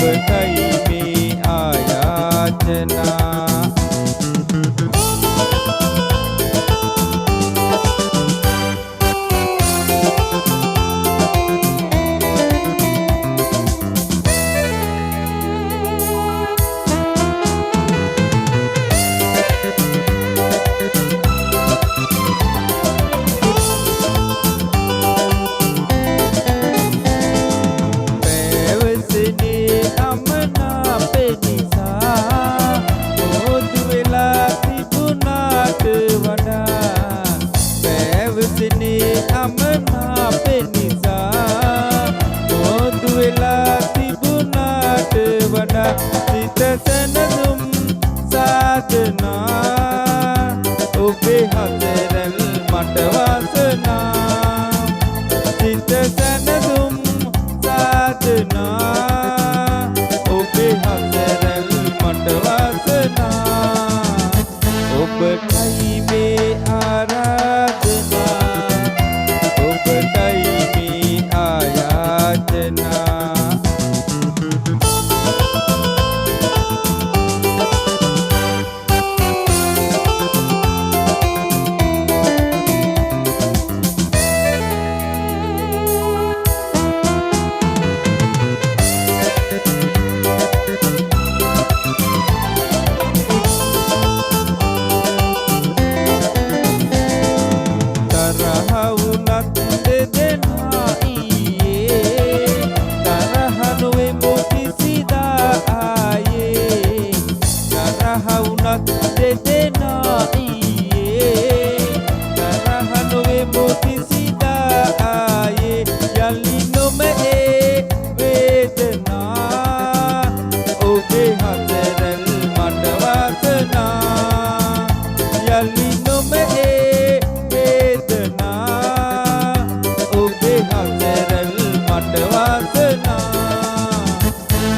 ඔබටයි මේ ආයාචනා සිත සැනසුම් සාධනා ඔබේ හතරල් මට වාසනා සිත සැනසුම් සාධනා ඔබේ හතරල් මට වාසනා ඔබටයි මේ ආරාධනා ඔබටයි මේ ආයාචනා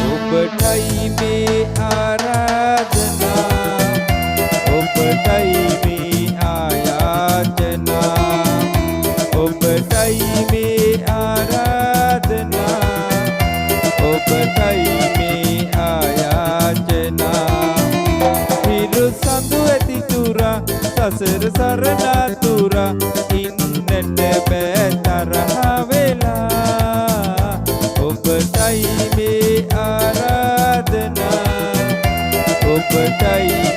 ඔබටයි මේ ආරාධනා ඔබටයි මේ ආයාචනා ඔබටයි මේ ආරාධනා ඔබටයි මේ ආයාචනා හිරු සඳු ඇති තුරා සසර සරණා තුරා ඉන්නට බෑ තරහ වෙලා ඔබටයි මේ ආරාධනා ඔබටයි